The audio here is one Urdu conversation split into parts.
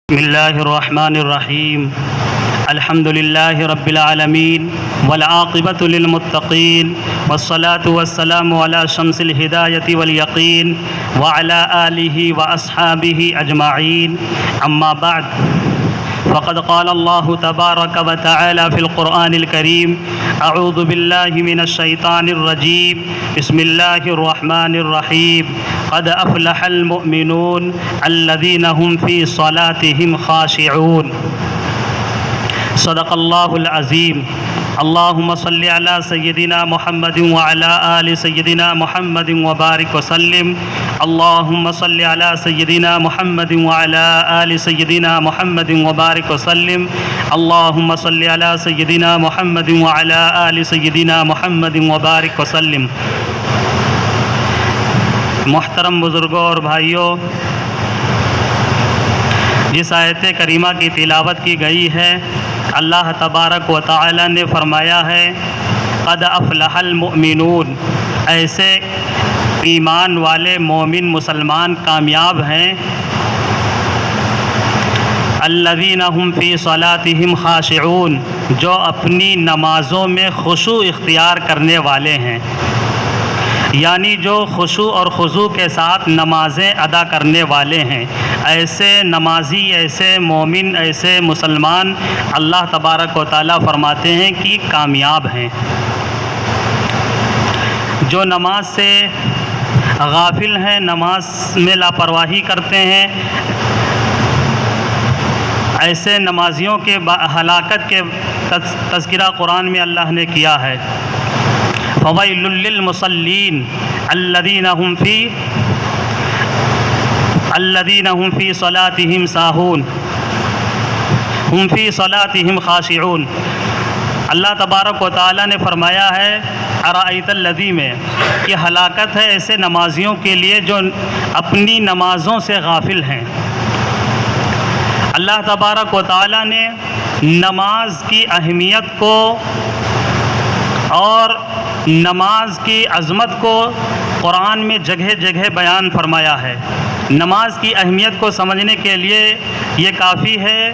بسم الله الرحمن الرحيم الحمد لله رب العالمين والعاقبة للمتقين والصلاة والسلام على شمس الهداية واليقين وعلى آله وأصحابه أجمعين أما بعد فقد قال الله تبارك وتعالى في القرآن الكريم أعوذ بالله من الشيطان الرجيم بسم الله الرحمن الرحيم قد أفلح المؤمنون الذين هم في صلاتهم خاشعون صدق الله العظيم اللهم صل على سيدنا محمد وعلى آل سيدنا محمد وبارك وسلم اللهم صل على سيدنا محمد وعلى آل سيدنا محمد وبارك وسلم اللهم صل على سيدنا محمد وعلى آل سيدنا محمد وبارك وسلم۔ محترم بزرگوں اور بھائیوں، جس آیت کریمہ کی تلاوت کی گئی ہے، اللہ تبارک و تعالی نے فرمایا ہے قد افلح المؤمنون، ایسے ایمان والے مومن مسلمان کامیاب ہیں، الذین هم فی صلاتهم خاشعون، جو اپنی نمازوں میں خشوع اختیار کرنے والے ہیں، یعنی جو خشوع اور خضوع کے ساتھ نمازیں ادا کرنے والے ہیں۔ ایسے نمازی، ایسے مومن، ایسے مسلمان اللہ تبارک و تعالیٰ فرماتے ہیں کہ کامیاب ہیں۔ جو نماز سے غافل ہیں، نماز میں لاپرواہی کرتے ہیں، ایسے نمازیوں کے ہلاکت کے تذکرہ قرآن میں اللہ نے کیا ہے۔ فویل للمصلین الذین هم فی صلاتهم ساہون هم فی صلاتهم خاشعون۔ اللہ تبارک و تعالیٰ نے فرمایا ہے ارأیت الذی میں کہ ہلاکت ہے ایسے نمازیوں کے لیے جو اپنی نمازوں سے غافل ہیں۔ اللہ تبارک و تعالیٰ نے نماز کی اہمیت کو اور نماز کی عظمت کو قرآن میں جگہ جگہ بیان فرمایا ہے۔ نماز کی اہمیت کو سمجھنے کے لیے یہ کافی ہے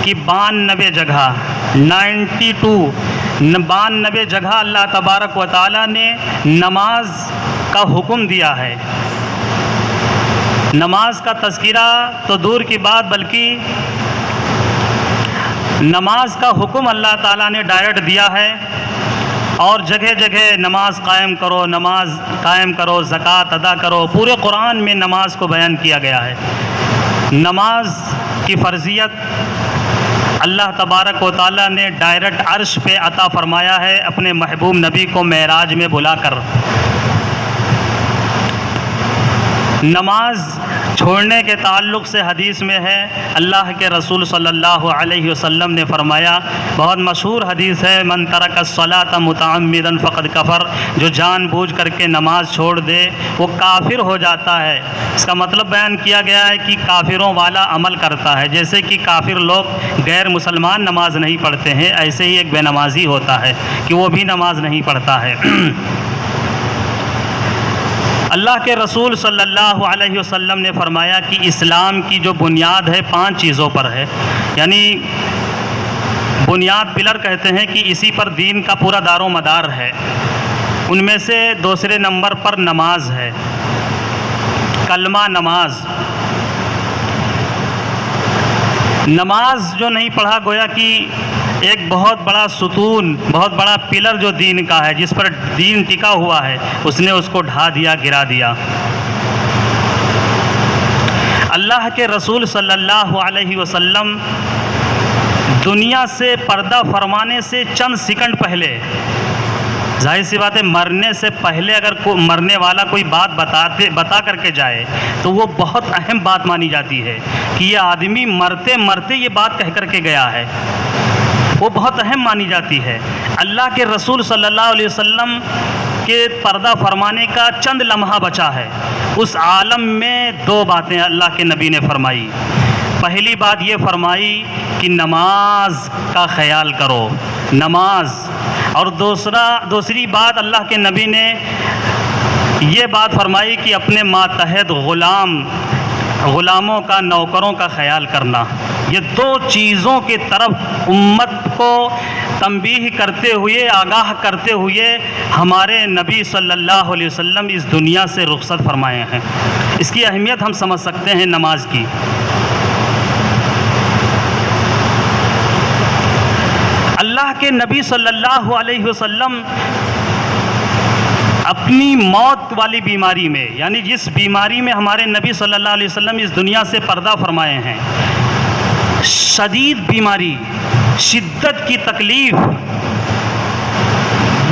کہ 92 جگہ 92 جگہ اللہ تبارک و تعالیٰ نے نماز کا حکم دیا ہے۔ نماز کا تذکرہ تو دور کی بات، بلکہ نماز کا حکم اللہ تعالیٰ نے ڈائریکٹ دیا ہے، اور جگہ جگہ نماز قائم کرو، نماز قائم کرو، زکوٰۃ ادا کرو، پورے قرآن میں نماز کو بیان کیا گیا ہے۔ نماز کی فرضیت اللہ تبارک و تعالیٰ نے ڈائریکٹ عرش پہ عطا فرمایا ہے اپنے محبوب نبی کو معراج میں بلا کر۔ نماز چھوڑنے کے تعلق سے حدیث میں ہے، اللہ کے رسول صلی اللہ علیہ وسلم نے فرمایا، بہت مشہور حدیث ہے، من ترک الصلاۃ متعمدا فقد کفر، جو جان بوجھ کر کے نماز چھوڑ دے وہ کافر ہو جاتا ہے۔ اس کا مطلب بیان کیا گیا ہے کہ کافروں والا عمل کرتا ہے، جیسے کہ کافر لوگ غیر مسلمان نماز نہیں پڑھتے ہیں، ایسے ہی ایک بے نمازی ہوتا ہے کہ وہ بھی نماز نہیں پڑھتا ہے۔ اللہ کے رسول صلی اللہ علیہ وسلم نے فرمایا کہ اسلام کی جو بنیاد ہے 5 چیزوں پر ہے، یعنی بنیاد پلر کہتے ہیں کہ اسی پر دین کا پورا دار و مدار ہے۔ ان میں سے دوسرے نمبر پر نماز ہے، کلمہ نماز۔ نماز جو نہیں پڑھا گویا کہ ایک بہت بڑا ستون، بہت بڑا پلر جو دین کا ہے، جس پر دین ٹکا ہوا ہے، اس نے اس کو ڈھا دیا، گرا دیا۔ اللہ کے رسول صلی اللہ علیہ وسلم دنیا سے پردہ فرمانے سے چند سیکنڈ پہلے، ظاہر سی بات ہے مرنے سے پہلے اگر مرنے والا کوئی بات بتا کر کے جائے تو وہ بہت اہم بات مانی جاتی ہے کہ یہ آدمی مرتے مرتے یہ بات کہہ کر کے گیا ہے، وہ بہت اہم مانی جاتی ہے۔ اللہ کے رسول صلی اللہ علیہ وسلم کے پردہ فرمانے کا چند لمحہ بچا ہے، اس عالم میں 2 باتیں اللہ کے نبی نے فرمائی۔ پہلی بات یہ فرمائی کہ نماز کا خیال کرو، نماز، اور دوسری بات اللہ کے نبی نے یہ بات فرمائی کہ اپنے ماتحت غلام غلاموں کا، نوکروں کا خیال کرنا، یہ دو چیزوں کی طرف امت کو تنبیہ کرتے ہوئے، آگاہ کرتے ہوئے ہمارے نبی صلی اللہ علیہ وسلم اس دنیا سے رخصت فرمائے ہیں۔ اس کی اہمیت ہم سمجھ سکتے ہیں نماز کی۔ اللہ کے نبی صلی اللہ علیہ وسلم اپنی موت والی بیماری میں، یعنی جس بیماری میں ہمارے نبی صلی اللہ علیہ وسلم اس دنیا سے پردہ فرمائے ہیں، شدید بیماری، شدت کی تکلیف،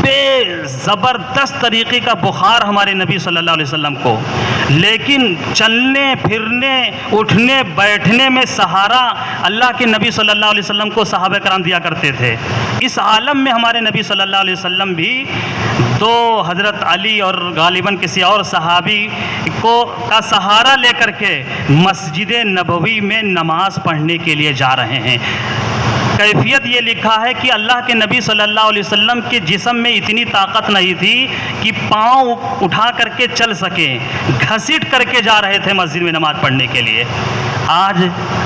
بے زبردست طریقے کا بخار ہمارے نبی صلی اللہ علیہ وسلم کو، لیکن چلنے پھرنے اٹھنے بیٹھنے میں سہارا اللہ کے نبی صلی اللہ علیہ وسلم کو صحابہ کرام دیا کرتے تھے۔ اس عالم میں ہمارے نبی صلی اللہ علیہ وسلم بھی تو حضرت علی اور غالباً کسی اور صحابی کا سہارا لے کر کے مسجد نبوی میں نماز پڑھنے کے لیے جا رہے ہیں۔ کیفیت یہ لکھا ہے کہ اللہ کے نبی صلی اللہ علیہ وسلم کے جسم میں اتنی طاقت نہیں تھی کہ پاؤں اٹھا کر کے چل سکیں، گھسیٹ کر کے جا رہے تھے مسجد میں نماز پڑھنے کے لیے۔ آج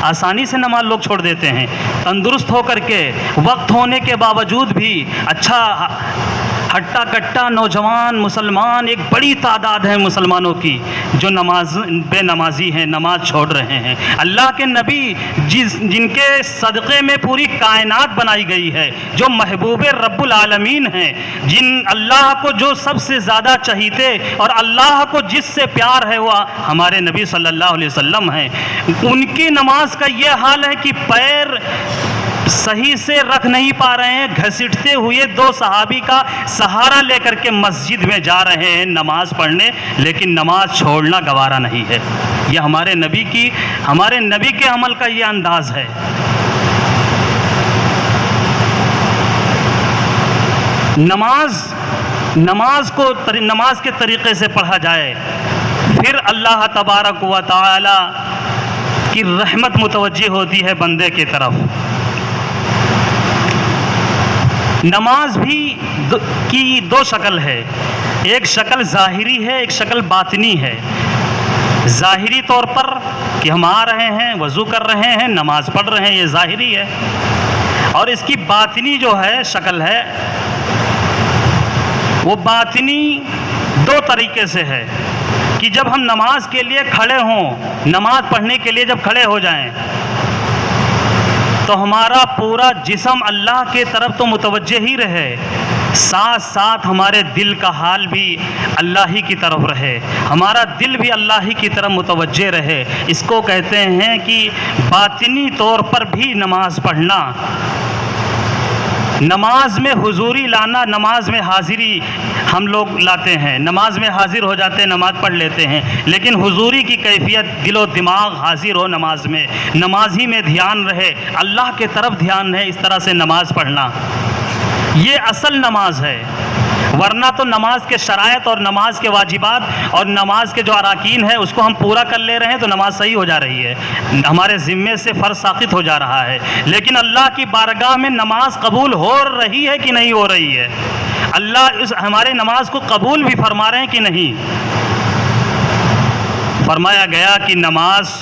آسانی سے نماز لوگ چھوڑ دیتے ہیں، تندرست ہو کر کے، وقت ہونے کے باوجود بھی اچھا ہٹا کٹا نوجوان مسلمان، ایک بڑی تعداد ہے مسلمانوں کی جو بے نمازی ہیں، نماز چھوڑ رہے ہیں۔ اللہ کے نبی جن کے صدقے میں پوری کائنات بنائی گئی ہے، جو محبوب رب العالمین ہیں، جن اللہ کو جو سب سے زیادہ چہیتے اور اللہ کو جس سے پیار ہے وہ ہمارے نبی صلی اللہ علیہ وسلم ہیں، ان کی نماز کا یہ حال ہے کہ پیر صحیح سے رکھ نہیں پا رہے ہیں، گھسیٹتے ہوئے دو صحابی کا سہارا لے کر کے مسجد میں جا رہے ہیں نماز پڑھنے، لیکن نماز چھوڑنا گوارا نہیں ہے۔ یہ ہمارے نبی کے عمل کا یہ انداز ہے۔ نماز کے طریقے سے پڑھا جائے، پھر اللہ تبارک و تعالی کی رحمت متوجہ ہوتی ہے بندے کی طرف۔ نماز بھی کی دو شکل ہے، ایک شکل ظاہری ہے، ایک شکل باطنی ہے۔ ظاہری طور پر کہ ہم آ رہے ہیں، وضو کر رہے ہیں، نماز پڑھ رہے ہیں، یہ ظاہری ہے۔ اور اس کی باطنی جو ہے شکل ہے، وہ باطنی دو طریقے سے ہے کہ جب ہم نماز کے لیے کھڑے ہوں، نماز پڑھنے کے لیے جب کھڑے ہو جائیں تو ہمارا پورا جسم اللہ کے طرف تو متوجہ ہی رہے، ساتھ ساتھ ہمارے دل کا حال بھی اللہ ہی کی طرف رہے، ہمارا دل بھی اللہ ہی کی طرف متوجہ رہے۔ اس کو کہتے ہیں کہ باطنی طور پر بھی نماز پڑھنا، نماز میں حضوری لانا، نماز میں حاضری ہم لوگ لاتے ہیں، نماز میں حاضر ہو جاتے ہیں، نماز پڑھ لیتے ہیں، لیکن حضوری کی کیفیت دل و دماغ حاضر ہو نماز میں، نماز ہی میں دھیان رہے، اللہ کے طرف دھیان ہے، اس طرح سے نماز پڑھنا، یہ اصل نماز ہے۔ ورنہ تو نماز کے شرائط اور نماز کے واجبات اور نماز کے جو اراکین ہے اس کو ہم پورا کر لے رہے ہیں تو نماز صحیح ہو جا رہی ہے، ہمارے ذمے سے فرض ساقط ہو جا رہا ہے، لیکن اللہ کی بارگاہ میں نماز قبول ہو رہی ہے کہ نہیں ہو رہی ہے؟ اللہ ہمارے نماز کو قبول بھی فرما رہے ہیں کہ نہیں؟ فرمایا گیا کہ نماز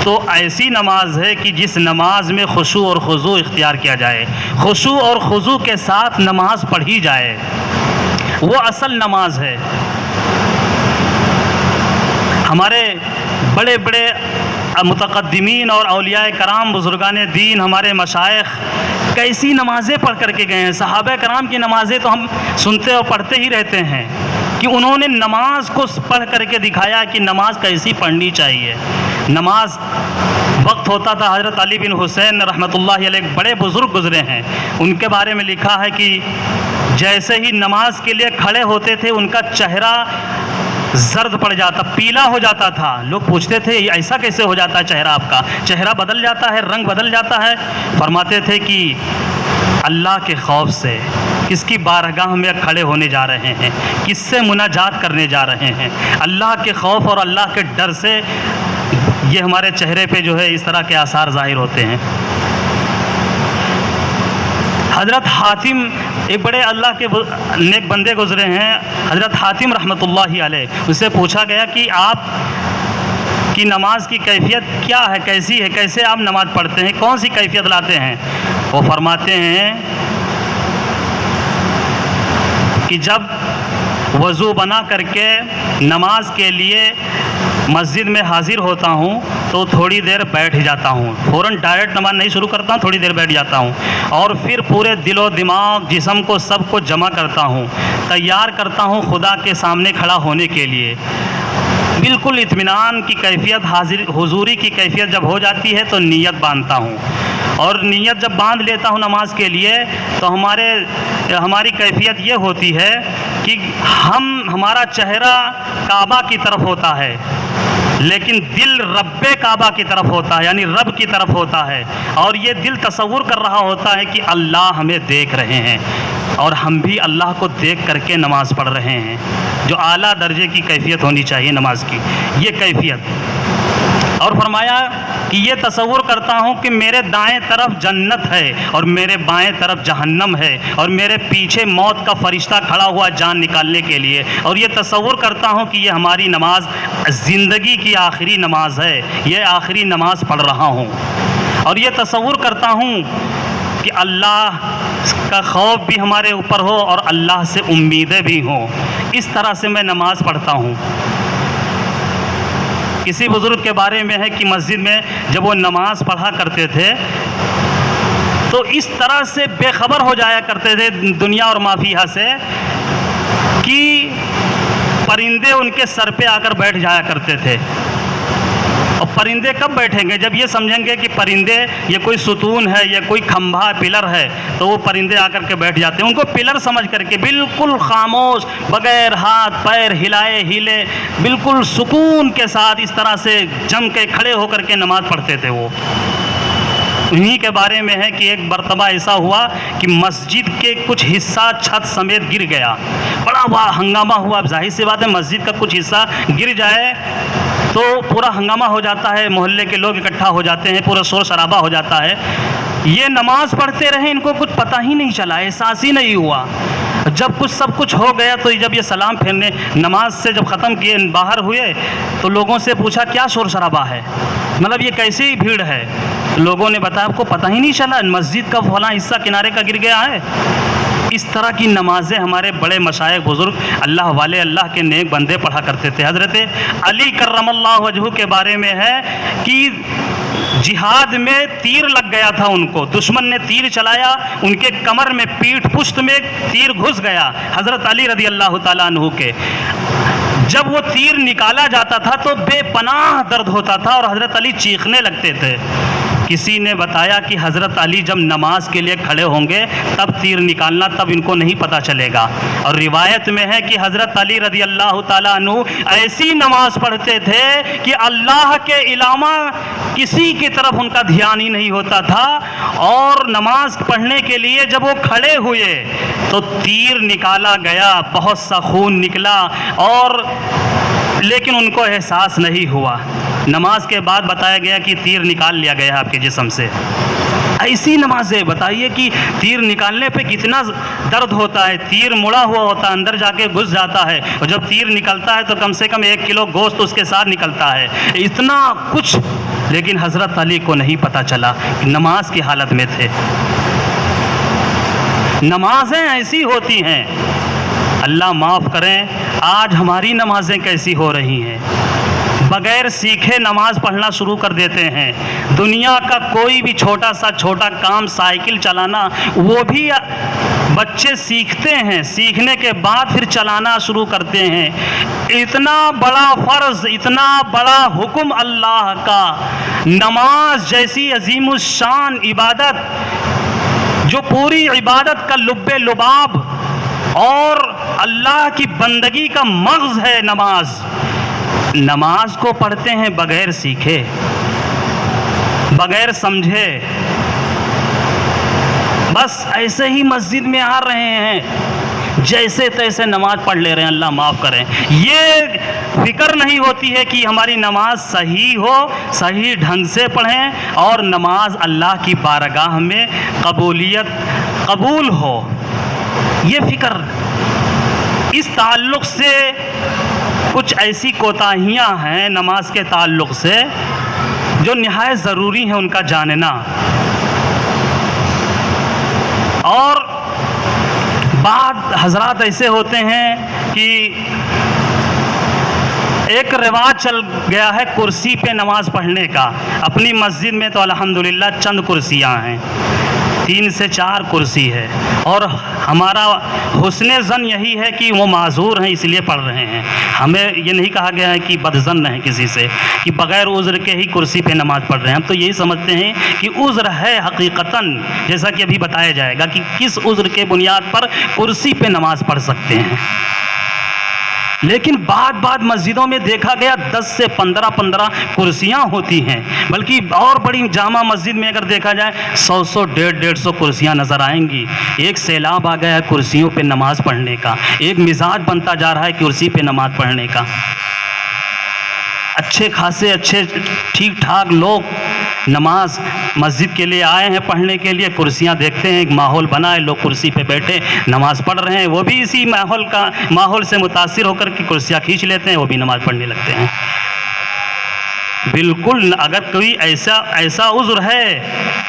تو ایسی نماز ہے کہ جس نماز میں خشوع اور خضوع اختیار کیا جائے، خشوع اور خضوع کے ساتھ نماز پڑھی جائے، وہ اصل نماز ہے۔ ہمارے بڑے بڑے متقدمین اور اولیاء کرام، بزرگان دین، ہمارے مشائخ کیسی نمازیں پڑھ کر کے گئے ہیں۔ صحابہ کرام کی نمازیں تو ہم سنتے اور پڑھتے ہی رہتے ہیں کہ انہوں نے نماز کو پڑھ کر کے دکھایا کہ نماز کیسی پڑھنی چاہیے۔ نماز وقت ہوتا تھا، حضرت علی بن حسین رحمۃ اللہ علیہ بڑے بزرگ گزرے ہیں، ان کے بارے میں لکھا ہے کہ جیسے ہی نماز کے لیے کھڑے ہوتے تھے ان کا چہرہ زرد پڑ جاتا، پیلا ہو جاتا تھا۔ لوگ پوچھتے تھے ایسا کیسے ہو جاتا ہے، چہرہ آپ کا چہرہ بدل جاتا ہے، رنگ بدل جاتا ہے؟ فرماتے تھے کہ اللہ کے خوف سے، کس کی بارگاہ میں کھڑے ہونے جا رہے ہیں، کس سے مناجات کرنے جا رہے ہیں، اللہ کے خوف اور اللہ کے ڈر سے یہ ہمارے چہرے پہ جو ہے اس طرح کے آثار ظاہر ہوتے ہیں۔ حضرت حاتم ایک بڑے اللہ کے نیک بندے گزرے ہیں، حضرت حاتم رحمۃ اللہ علیہ، اس سے پوچھا گیا کہ آپ کہ نماز کی کیفیت کیا ہے، کیسی ہے، کیسے آپ نماز پڑھتے ہیں، کون سی کیفیت لاتے ہیں؟ وہ فرماتے ہیں کہ جب وضو بنا کر کے نماز کے لیے مسجد میں حاضر ہوتا ہوں تو تھوڑی دیر بیٹھ جاتا ہوں، فوراً ڈائریکٹ نماز نہیں شروع کرتا ہوں، تھوڑی دیر بیٹھ جاتا ہوں، اور پھر پورے دل و دماغ جسم کو سب کو جمع کرتا ہوں، تیار کرتا ہوں خدا کے سامنے کھڑا ہونے کے لیے۔ بالکل اطمینان کی کیفیت، حضوری کی کیفیت جب ہو جاتی ہے تو نیت باندھتا ہوں، اور نیت جب باندھ لیتا ہوں نماز کے لیے تو ہماری کیفیت یہ ہوتی ہے کہ ہمارا چہرہ کعبہ کی طرف ہوتا ہے لیکن دل رب کعبہ کی طرف ہوتا ہے، یعنی رب کی طرف ہوتا ہے، اور یہ دل تصور کر رہا ہوتا ہے کہ اللہ ہمیں دیکھ رہے ہیں اور ہم بھی اللہ کو دیکھ کر کے نماز پڑھ رہے ہیں، جو اعلیٰ درجے کی کیفیت ہونی چاہیے نماز کی، یہ کیفیت۔ اور فرمایا کہ یہ تصور کرتا ہوں کہ میرے دائیں طرف جنت ہے اور میرے بائیں طرف جہنم ہے، اور میرے پیچھے موت کا فرشتہ کھڑا ہوا جان نکالنے کے لیے، اور یہ تصور کرتا ہوں کہ یہ ہماری نماز زندگی کی آخری نماز ہے، یہ آخری نماز پڑھ رہا ہوں، اور یہ تصور کرتا ہوں کہ اللہ کا خوف بھی ہمارے اوپر ہو اور اللہ سے امیدیں بھی ہوں۔ اس طرح سے میں نماز پڑھتا ہوں۔ کسی بزرگ کے بارے میں ہے کہ مسجد میں جب وہ نماز پڑھا کرتے تھے تو اس طرح سے بے خبر ہو جایا کرتے تھے دنیا اور ما فیہا سے کہ پرندے ان کے سر پہ آ کر بیٹھ جایا کرتے تھے۔ اور پرندے کب بیٹھیں گے؟ جب یہ سمجھیں گے کہ پرندے یہ کوئی ستون ہے، یہ کوئی کھمبا پلر ہے، تو وہ پرندے آ کر کے بیٹھ جاتے ہیں، ان کو پلر سمجھ کر کے بالکل خاموش، بغیر ہاتھ پیر ہلائے ہیلے، بالکل سکون کے ساتھ اس طرح سے جم کے کھڑے ہو کر کے نماز پڑھتے تھے وہ۔ انہی کے بارے میں ہے کہ ایک مرتبہ ایسا ہوا کہ مسجد کے کچھ حصہ چھت سمیت گر گیا، بڑا ہنگامہ ہوا۔ اب ظاہر سی بات ہے مسجد کا کچھ حصہ گر جائے تو پورا ہنگامہ ہو جاتا ہے، محلے کے لوگ اکٹھا ہو جاتے ہیں، پورا شور شرابہ ہو جاتا ہے۔ یہ نماز پڑھتے رہے، ان کو کچھ پتہ ہی نہیں چلا، احساس ہی نہیں ہوا۔ جب سب کچھ ہو گیا تو جب یہ سلام پھیرنے نماز سے جب ختم کیے باہر ہوئے تو لوگوں سے پوچھا کیا شور شرابہ ہے، مطلب یہ کیسی بھیڑ ہے؟ لوگوں نے بتایا آپ کو پتہ ہی نہیں چلا، مسجد کا فلاں حصہ کنارے کا گر گیا ہے۔ اس طرح کی نمازیں ہمارے بڑے مشائخ بزرگ اللہ والے اللہ کے نیک بندے پڑھا کرتے تھے۔ حضرت علی کرم اللہ وجہہ کے بارے میں ہے کہ جہاد میں تیر لگ گیا تھا ان کو، دشمن نے تیر چلایا، ان کے کمر میں پیٹھ پشت میں تیر گھس گیا حضرت علی رضی اللہ تعالیٰ عنہ کے۔ جب وہ تیر نکالا جاتا تھا تو بے پناہ درد ہوتا تھا اور حضرت علی چیخنے لگتے تھے۔ کسی نے بتایا کہ حضرت علی جب نماز کے لیے کھڑے ہوں گے تب تیر نکالنا، تب ان کو نہیں پتہ چلے گا۔ اور روایت میں ہے کہ حضرت علی رضی اللہ تعالیٰ عنہ ایسی نماز پڑھتے تھے کہ اللہ کے علاوہ کسی کی طرف ان کا دھیان ہی نہیں ہوتا تھا، اور نماز پڑھنے کے لیے جب وہ کھڑے ہوئے تو تیر نکالا گیا، بہت سا خون نکلا، اور لیکن ان کو احساس نہیں ہوا۔ نماز کے بعد بتایا گیا کہ تیر نکال لیا گیا آپ کے جسم سے۔ ایسی نمازیں بتائیے کہ تیر نکالنے پہ کتنا درد ہوتا ہے، تیر مڑا ہوا ہوتا ہے، اندر جا کے گھس جاتا ہے، اور جب تیر نکلتا ہے تو کم سے کم 1 کلو گوشت اس کے ساتھ نکلتا ہے، اتنا کچھ، لیکن حضرت علی کو نہیں پتہ چلا کہ نماز کی حالت میں تھے۔ نمازیں ایسی ہوتی ہیں، اللہ معاف کریں، آج ہماری نمازیں کیسی ہو رہی ہیں؟ بغیر سیکھے نماز پڑھنا شروع کر دیتے ہیں۔ دنیا کا کوئی بھی چھوٹا کام، سائیکل چلانا، وہ بھی بچے سیکھتے ہیں، سیکھنے کے بعد پھر چلانا شروع کرتے ہیں۔ اتنا بڑا فرض، اتنا بڑا حکم اللہ کا، نماز جیسی عظیم الشان عبادت جو پوری عبادت کا لب لباب اور اللہ کی بندگی کا مغز ہے نماز، نماز کو پڑھتے ہیں بغیر سیکھے، بغیر سمجھے، بس ایسے ہی مسجد میں آ رہے ہیں، جیسے تیسے نماز پڑھ لے رہے ہیں، اللہ معاف کریں۔ یہ فکر نہیں ہوتی ہے کہ ہماری نماز صحیح ہو، صحیح ڈھنگ سے پڑھیں، اور نماز اللہ کی بارگاہ میں قبول ہو۔ یہ فکر، اس تعلق سے کچھ ایسی کوتاہیاں ہیں نماز کے تعلق سے جو نہایت ضروری ہیں ان کا جاننا. اور بعض حضرات ایسے ہوتے ہیں کہ ایک رواج چل گیا ہے کرسی پہ نماز پڑھنے کا. اپنی مسجد میں تو الحمدللہ چند کرسیاں ہیں، 3 سے 4 کرسی ہے، اور ہمارا حسن ظن یہی ہے کہ وہ معذور ہیں اس لیے پڑھ رہے ہیں. ہمیں یہ نہیں کہا گیا ہے کہ بدظن ہیں کسی سے کہ بغیر عذر کے ہی کرسی پہ نماز پڑھ رہے ہیں. ہم تو یہی سمجھتے ہیں کہ عذر ہے حقیقتاً، جیسا کہ ابھی بتایا جائے گا کہ کس عذر کے بنیاد پر کرسی پہ نماز پڑھ سکتے ہیں. لیکن بعض مسجدوں میں دیکھا گیا 10 سے 15 کرسیاں ہوتی ہیں، بلکہ اور بڑی جامع مسجد میں اگر دیکھا جائے 100 150 کرسیاں نظر آئیں گی. ایک سیلاب آ گیا ہے کرسیوں پہ نماز پڑھنے کا، ایک مزاج بنتا جا رہا ہے کرسی پہ نماز پڑھنے کا. اچھے خاصے اچھے ٹھیک ٹھاک لوگ نماز مسجد کے لیے آئے ہیں پڑھنے کے لیے، کرسیاں دیکھتے ہیں، ایک ماحول بنا ہے، لوگ کرسی پہ بیٹھے نماز پڑھ رہے ہیں، وہ بھی اسی ماحول سے متاثر ہو کر کے کرسیاں کھینچ لیتے ہیں، وہ بھی نماز پڑھنے لگتے ہیں. بالکل اگر کوئی ایسا عذر ہے،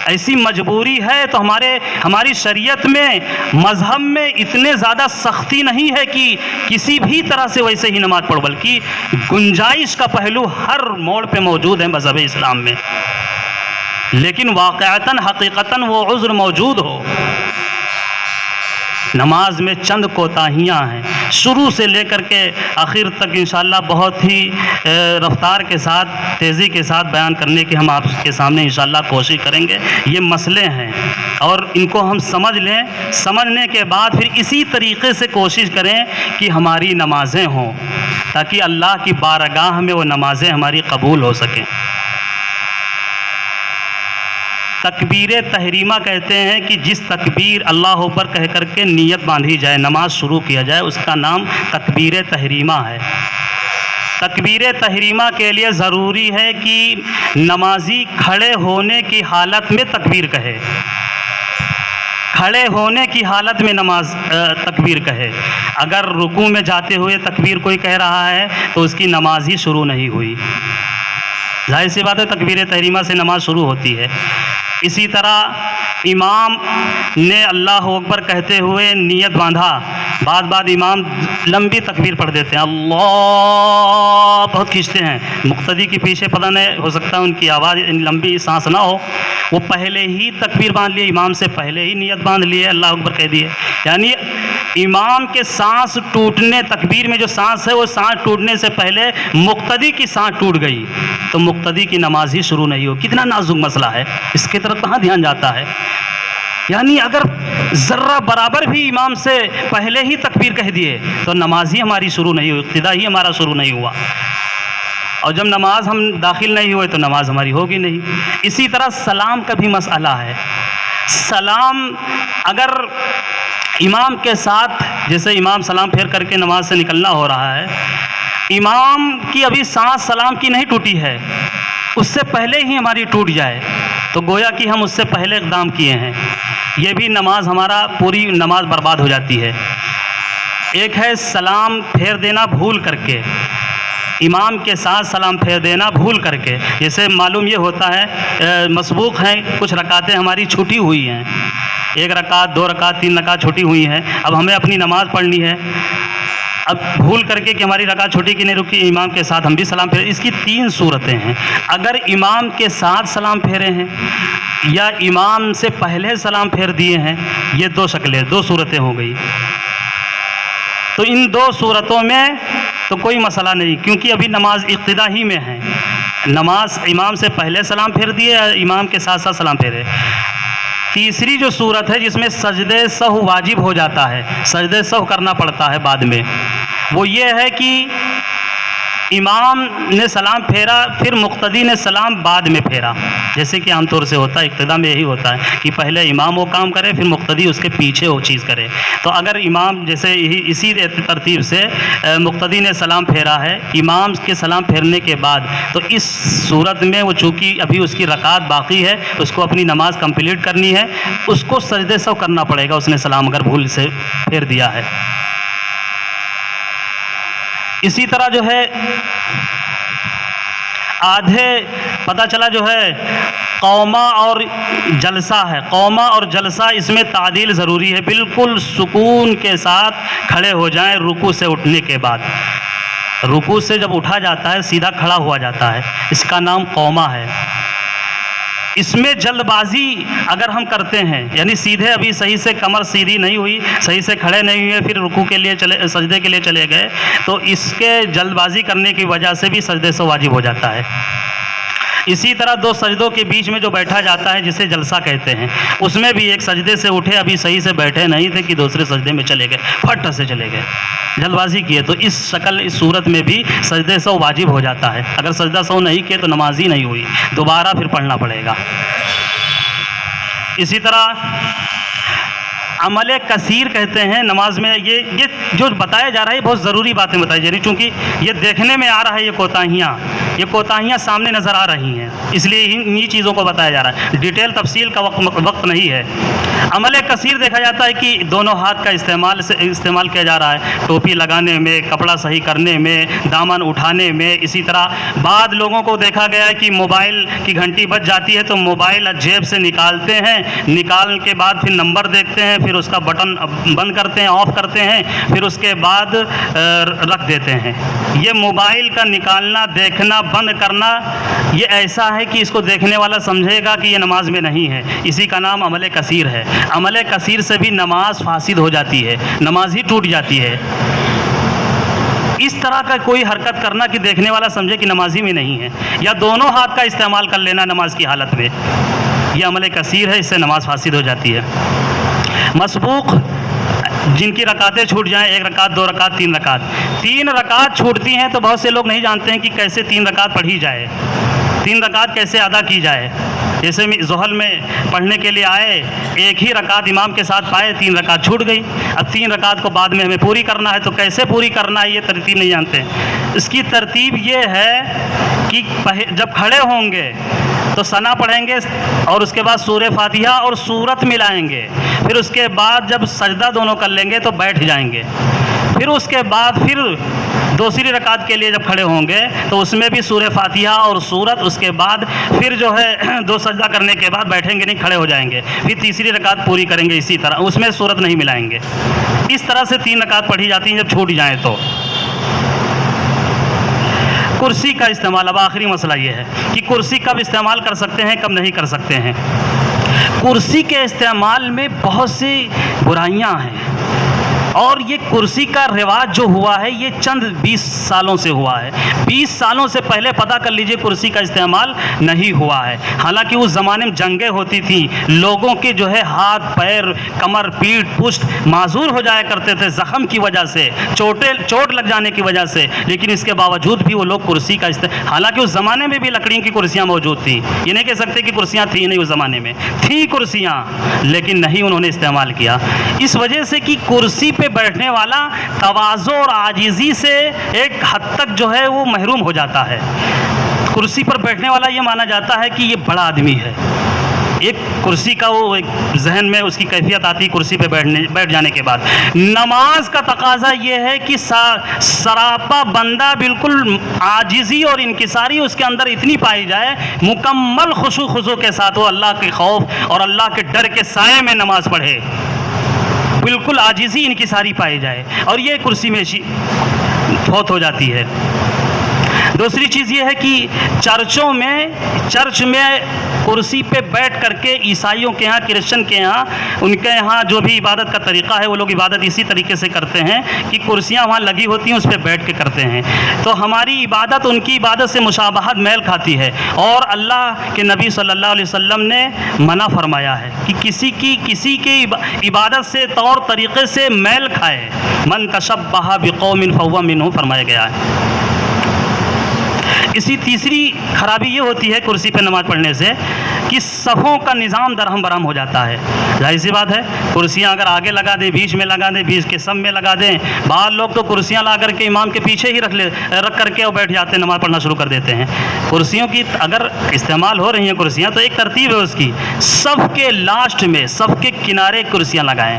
ایسی مجبوری ہے تو ہماری شریعت میں مذہب میں اتنے زیادہ سختی نہیں ہے کہ کسی بھی طرح سے ویسے ہی نماز پڑھو، بلکہ گنجائش کا پہلو ہر موڑ پہ موجود ہے مذہب اسلام میں. لیکن واقعتاً حقیقتاً وہ عذر موجود ہو. نماز میں چند کوتاہیاں ہیں، شروع سے لے کر کے آخر تک انشاءاللہ بہت ہی رفتار کے ساتھ تیزی کے ساتھ بیان کرنے کی ہم آپ کے سامنے انشاءاللہ کوشش کریں گے. یہ مسئلے ہیں اور ان کو ہم سمجھ لیں، سمجھنے کے بعد پھر اسی طریقے سے کوشش کریں کہ ہماری نمازیں ہوں، تاکہ اللہ کی بارگاہ میں وہ نمازیں ہماری قبول ہو سکیں. تکبیر تحریمہ کہتے ہیں کہ جس تکبیر اللہ اکبر کہہ کر کے نیت باندھی جائے، نماز شروع کیا جائے، اس کا نام تکبیر تحریمہ ہے. تکبیر تحریمہ کے لیے ضروری ہے کہ نمازی کھڑے ہونے کی حالت میں تکبیر کہے، کھڑے ہونے کی حالت میں تکبیر کہے. اگر رکوع میں جاتے ہوئے تکبیر کوئی کہہ رہا ہے تو اس کی نماز ہی شروع نہیں ہوئی. ظاہر سی بات ہے تکبیر تحریمہ سے نماز شروع ہوتی ہے. اسی طرح امام نے اللہ اکبر کہتے ہوئے نیت باندھا، بعد امام لمبی تکبیر پڑھ دیتے ہیں، اللہ بہت کھینچتے ہیں، مقتدی کے پیچھے پتہ نہیں ہو سکتا ان کی آواز لمبی سانس نہ ہو، وہ پہلے ہی تکبیر باندھ لیے، امام سے پہلے ہی نیت باندھ لیے، اللہ اکبر کہہ دیے. یعنی امام کے سانس ٹوٹنے، تکبیر میں جو سانس ہے وہ سانس ٹوٹنے سے پہلے مقتدی کی سانس ٹوٹ گئی تو مقتدی کی نماز ہی شروع نہیں ہو. کتنا نازک مسئلہ ہے، اس کی طرف کہاں دھیان جاتا ہے. یعنی اگر ذرہ برابر بھی امام سے پہلے ہی تکبیر کہہ دیے تو نماز ہی ہماری شروع نہیں ہوئی، ابتدا ہی ہمارا شروع نہیں ہوا، اور جب نماز ہم داخل نہیں ہوئے تو نماز ہماری ہوگی نہیں. اسی طرح سلام کا بھی مسئلہ ہے. سلام اگر امام کے ساتھ، جیسے امام سلام پھیر کر کے نماز سے نکلنا ہو رہا ہے، امام کی ابھی سانس سلام کی نہیں ٹوٹی ہے، اس سے پہلے ہی ہماری ٹوٹ جائے تو گویا کہ ہم اس سے پہلے اقدام کیے ہیں، یہ بھی نماز ہمارا پوری نماز برباد ہو جاتی ہے. ایک ہے سلام پھیر دینا بھول کر کے، امام کے ساتھ سلام پھیر دینا بھول کر کے. جیسے معلوم یہ ہوتا ہے مسبوق ہیں، کچھ رکعتیں ہماری چھوٹی ہوئی ہیں، 1 رکعت 2 رکعت 3 رکعت چھوٹی ہوئی ہیں، اب ہمیں اپنی نماز پڑھنی ہے، اب بھول کر کے کہ ہماری رکعت چھوٹی کی نہیں رکی، امام کے ساتھ ہم بھی سلام پھیرے. اس کی 3 صورتیں ہیں. اگر امام کے ساتھ سلام پھیرے ہیں یا امام سے پہلے سلام پھیر دیے ہیں، یہ 2 شکلیں 2 صورتیں ہو گئی. تو ان 2 صورتوں میں تو کوئی مسئلہ نہیں، کیونکہ ابھی نماز ابتدا ہی میں ہے. نماز امام سے پہلے سلام پھیر دیے یا امام کے ساتھ ساتھ سلام پھیرے. تیسری جو صورت ہے جس میں سجدے سہو واجب ہو جاتا ہے، سجدے سہو کرنا پڑتا ہے بعد میں، وہ یہ ہے کہ امام نے سلام پھیرا پھر مقتدی نے سلام بعد میں پھیرا، جیسے کہ عام طور سے ہوتا ہے، ابتدا میں یہی ہوتا ہے کہ پہلے امام وہ کام کرے پھر مقتدی اس کے پیچھے وہ چیز کرے. تو اگر امام جیسے اسی ترتیب سے مقتدی نے سلام پھیرا ہے، امام کے سلام پھیرنے کے بعد، تو اس صورت میں وہ چونکہ ابھی اس کی رکعت باقی ہے، اس کو اپنی نماز کمپلیٹ کرنی ہے، اس کو سجدے سہو کرنا پڑے گا، اس نے سلام اگر بھول سے پھیر دیا ہے. اسی طرح جو ہے آدھے پتہ چلا جو ہے قوما اور جلسہ ہے، قوما اور جلسہ اس میں تعدیل ضروری ہے، بالکل سکون کے ساتھ کھڑے ہو جائیں رکوع سے اٹھنے کے بعد۔ رکوع سے جب اٹھا جاتا ہے سیدھا کھڑا ہوا جاتا ہے، اس کا نام قوما ہے۔ اس میں جلد بازی اگر ہم کرتے ہیں، یعنی سیدھے ابھی صحیح سے کمر سیدھی نہیں ہوئی، صحیح سے کھڑے نہیں ہوئے، پھر رکوع کے لیے سجدے کے لیے چلے گئے، تو اس کے جلد بازی کرنے کی وجہ سے بھی سجدے سے واجب ہو جاتا ہے۔ اسی طرح دو سجدوں کے بیچ میں جو بیٹھا جاتا ہے جسے جلسہ کہتے ہیں، اس میں بھی ایک سجدے سے اٹھے، ابھی صحیح سے بیٹھے نہیں تھے کہ دوسرے سجدے میں چلے گئے، پھٹ سے چلے گئے، جلد بازی کیے، تو اس شکل اس صورت میں بھی سجدے سو واجب ہو جاتا ہے۔ اگر سجدہ سو نہیں کیے تو نماز ہی نہیں ہوئی، دوبارہ پھر پڑھنا پڑے گا۔ اسی طرح عمل کثیر کہتے ہیں نماز میں، یہ جو بتایا جا رہا ہے یہ بہت ضروری باتیں بتائی جا رہی، چونکہ یہ دیکھنے میں آ رہا ہے، یہ کوتاہیاں سامنے نظر آ رہی ہیں، اس لیے انہی چیزوں کو بتایا جا رہا ہے، ڈیٹیل تفصیل کا وقت نہیں ہے۔ عمل کثیر دیکھا جاتا ہے کہ دونوں ہاتھ کا استعمال کیا جا رہا ہے، ٹوپی لگانے میں، کپڑا صحیح کرنے میں، دامن اٹھانے میں۔ اسی طرح بعض لوگوں کو دیکھا گیا ہے کہ موبائل کی گھنٹی بج جاتی ہے تو موبائل جیب سے نکالتے ہیں، نکال کے بعد پھر نمبر دیکھتے ہیں، پھر اس کا بٹن بند کرتے ہیں، آف کرتے ہیں، پھر اس کے بعد رکھ دیتے ہیں۔ یہ موبائل کا نکالنا، دیکھنا، بند کرنا، یہ ایسا ہے کہ اس کو دیکھنے والا سمجھے گا کہ یہ نماز میں نہیں ہے، اسی کا نام عمل کثیر ہے۔ عمل کثیر سے بھی نماز فاسد ہو جاتی ہے، نماز ہی ٹوٹ جاتی ہے۔ اس طرح کا کوئی حرکت کرنا کہ دیکھنے والا سمجھے کہ نمازی میں نہیں ہے، یا دونوں ہاتھ کا استعمال کر لینا نماز کی حالت میں، یہ عمل کثیر ہے، اس سے نماز فاسد ہو جاتی ہے۔ مسبوق جن کی رکعتیں چھوٹ جائیں، 1 رکعت، 2 رکعت، 3 رکعت، 3 رکعت چھوٹتی ہیں تو بہت سے لوگ نہیں جانتے ہیں کہ کیسے 3 رکعت پڑھی جائے، 3 رکعت کیسے ادا کی جائے۔ جیسے ظہر میں پڑھنے کے لیے آئے، ایک ہی رکعت امام کے ساتھ پائے، 3 رکعت چھوٹ گئی، اب 3 رکعت کو بعد میں ہمیں پوری کرنا ہے، تو کیسے پوری کرنا ہے یہ ترتیب نہیں جانتے۔ اس کی ترتیب یہ ہے کہ جب کھڑے ہوں گے تو ثنا پڑھیں گے، اور اس کے بعد سورہ فاتحہ اور سورت ملائیں گے، پھر اس کے بعد جب سجدہ دونوں کر لیں گے تو بیٹھ جائیں گے، پھر اس کے بعد پھر دوسری رکعت کے لیے جب کھڑے ہوں گے تو اس میں بھی سورہ فاتحہ اور سورت، اس کے بعد پھر جو ہے 2 سجدہ کرنے کے بعد بیٹھیں گے نہیں، کھڑے ہو جائیں گے، پھر تیسری رکعت پوری کریں گے، اسی طرح اس میں سورت نہیں ملائیں گے۔ اس طرح سے 3 رکعت پڑھی جاتی ہیں جب چھوٹ جائیں تو۔ کرسی کا استعمال، اب آخری مسئلہ یہ ہے کہ کرسی کب استعمال کر سکتے ہیں، کب نہیں کر سکتے ہیں۔ کرسی کے استعمال میں بہت سی برائیاں ہیں، اور یہ کرسی کا رواج جو ہوا ہے یہ چند 20 سالوں سے ہوا ہے، 20 سالوں سے پہلے پتہ کر لیجئے کرسی کا استعمال نہیں ہوا ہے۔ حالانکہ اس زمانے میں جنگیں ہوتی تھیں، لوگوں کے جو ہے ہاتھ، پیر، کمر، پیٹھ، پشت معذور ہو جایا کرتے تھے زخم کی وجہ سے، چوٹ لگ جانے کی وجہ سے، لیکن اس کے باوجود بھی وہ لوگ کرسی کا حالانکہ اس زمانے میں بھی لکڑی کی کرسیاں موجود تھیں، یہ نہیں کہہ سکتے کہ کرسیاں تھیں نہیں، اس زمانے میں تھیں کرسیاں، لیکن نہیں انہوں نے استعمال کیا، اس وجہ سے کہ کرسی پہ بیٹھنے والا تواضع اور عاجزی سے ایک حد تک جو ہے وہ محروم ہو جاتا ہے۔ کرسی پر بیٹھنے والا یہ مانا جاتا ہے کہ یہ بڑا آدمی ہے، ایک کرسی کا وہ ایک ذہن میں اس کی کیفیت آتی کرسی پہ بیٹھ جانے کے بعد۔ نماز کا تقاضا یہ ہے کہ سراپا بندہ بالکل عاجزی اور انکساری اس کے اندر اتنی پائی جائے، مکمل خشوع خضوع کے ساتھ وہ اللہ کے خوف اور اللہ کے ڈر کے سائے میں نماز پڑھے، بالکل عاجزی انکساری پائی جائے، اور یہ کرسی میں فوت ہو جاتی ہے۔ دوسری چیز یہ ہے کہ چرچ میں کرسی پہ بیٹھ کر کے عیسائیوں کے ہاں، کرسچن کے ہاں، ان کے ہاں جو بھی عبادت کا طریقہ ہے وہ لوگ عبادت اسی طریقے سے کرتے ہیں کہ کرسیاں وہاں لگی ہوتی ہیں، اس پہ بیٹھ کے کرتے ہیں، تو ہماری عبادت ان کی عبادت سے مشابہت میل کھاتی ہے، اور اللہ کے نبی صلی اللہ علیہ وسلم نے منع فرمایا ہے کہ کسی کی عبادت سے، طور طریقے سے میل کھائے، من تشبہ بقوم فہو منہم فرمایا گیا ہے۔ اسی تیسری خرابی یہ ہوتی ہے کرسی پہ نماز پڑھنے سے کہ صفوں کا نظام درہم برہم ہو جاتا ہے۔ ظاہر سی بات ہے، کرسیاں اگر آگے لگا دیں، بیچ میں لگا دیں، بیچ کے سب میں لگا دیں، بعض لوگ تو کرسیاں لا کر کے امام کے پیچھے ہی رکھ کر کے اور بیٹھ جاتے ہیں، نماز پڑھنا شروع کر دیتے ہیں۔ کرسیوں کی اگر استعمال ہو رہی ہیں کرسیاں تو ایک ترتیب ہے اس کی، صف کے لاسٹ میں، صف کے کنارے کرسیاں لگائیں،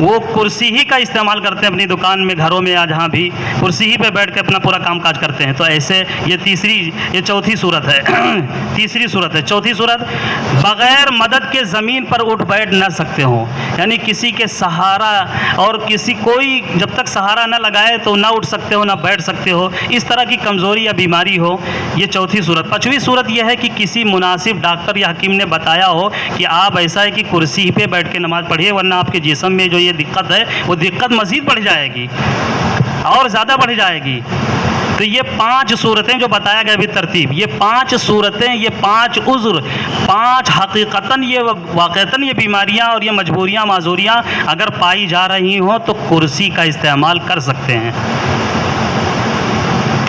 وہ کرسی ہی کا استعمال کرتے ہیں اپنی دکان میں, گھروں میں, یا جہاں بھی کرسی ہی پہ بیٹھ کے اپنا پورا کام کاج کرتے ہیں. تو ایسے یہ چوتھی صورت ہے. تیسری صورت ہے. چوتھی صورت, بغیر مدد کے زمین پر اٹھ بیٹھ نہ سکتے ہوں, یعنی کسی کے سہارا اور کوئی جب تک سہارا نہ لگائے تو نہ اٹھ سکتے ہو نہ بیٹھ سکتے ہو, اس طرح کی کمزوری یا بیماری ہو. یہ چوتھی صورت. پانچویں صورت یہ ہے کہ کسی مناسب ڈاکٹر یا حکیم نے بتایا ہو کہ آپ ایسا ہے کہ کرسی پہ بیٹھ کے نماز پڑھیے, ورنہ آپ کے جسم میں جو یہ دقت ہے وہ دقت مزید بڑھ جائے گی اور زیادہ بڑھ جائے گی. تو یہ 5 صورتیں جو بتایا گیا ابھی ترتیب, یہ 5 صورتیں, یہ 5 عذر, 5 حقیقتاً یہ واقعتاً یہ بیماریاں اور یہ مجبوریاں معذوریاں اگر پائی جا رہی ہوں تو کرسی کا استعمال کر سکتے ہیں.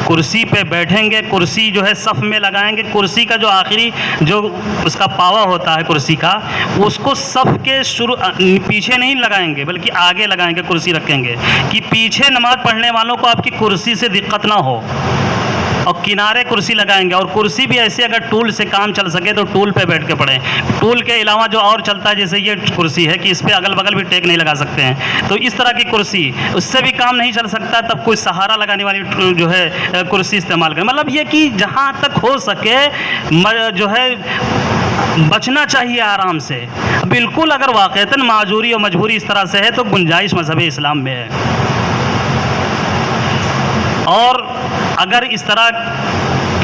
کرسی پہ بیٹھیں گے, کرسی جو ہے صف میں لگائیں گے, کرسی کا جو آخری جو اس کا پاوا ہوتا ہے کرسی کا, اس کو صف کے پیچھے نہیں لگائیں گے بلکہ آگے لگائیں گے, کرسی رکھیں گے کہ پیچھے نماز پڑھنے والوں کو آپ کی کرسی سے دقت نہ ہو, اور کنارے کرسی لگائیں گے. اور کرسی بھی ایسے اگر ٹول سے کام چل سکے تو ٹول پہ بیٹھ کے پڑھیں. ٹول کے علاوہ جو اور چلتا ہے جیسے یہ کرسی ہے کہ اس پہ اگل بغل بھی ٹیک نہیں لگا سکتے ہیں, تو اس طرح کی کرسی, اس سے بھی کام نہیں چل سکتا تب کوئی سہارا لگانے والی جو ہے کرسی استعمال کریں. مطلب یہ کہ جہاں تک ہو سکے جو ہے بچنا چاہیے آرام سے. بالکل اگر واقعتاً معذوری اور مجبوری اس طرح سے ہے تو گنجائش مذہب اسلام میں ہے. اور اگر اس طرح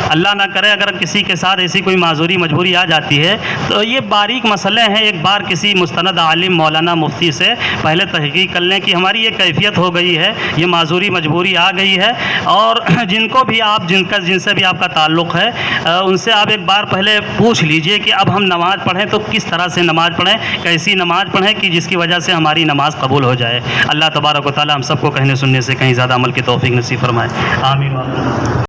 اللہ نہ کرے اگر کسی کے ساتھ ایسی کوئی معذوری مجبوری آ جاتی ہے تو یہ باریک مسئلے ہیں. ایک بار کسی مستند عالم مولانا مفتی سے پہلے تحقیق کر لیں کہ ہماری یہ کیفیت ہو گئی ہے, یہ معذوری مجبوری آ گئی ہے, اور جن کو بھی آپ جن سے بھی آپ کا تعلق ہے ان سے آپ ایک بار پہلے پوچھ لیجئے کہ اب ہم نماز پڑھیں تو کس طرح سے نماز پڑھیں, کیسی نماز پڑھیں کہ جس کی وجہ سے ہماری نماز قبول ہو جائے. اللہ تبارک و تعالی ہم سب کو کہنے سننے سے کہیں زیادہ عمل کی توفیق نصیب فرمائے. آمین.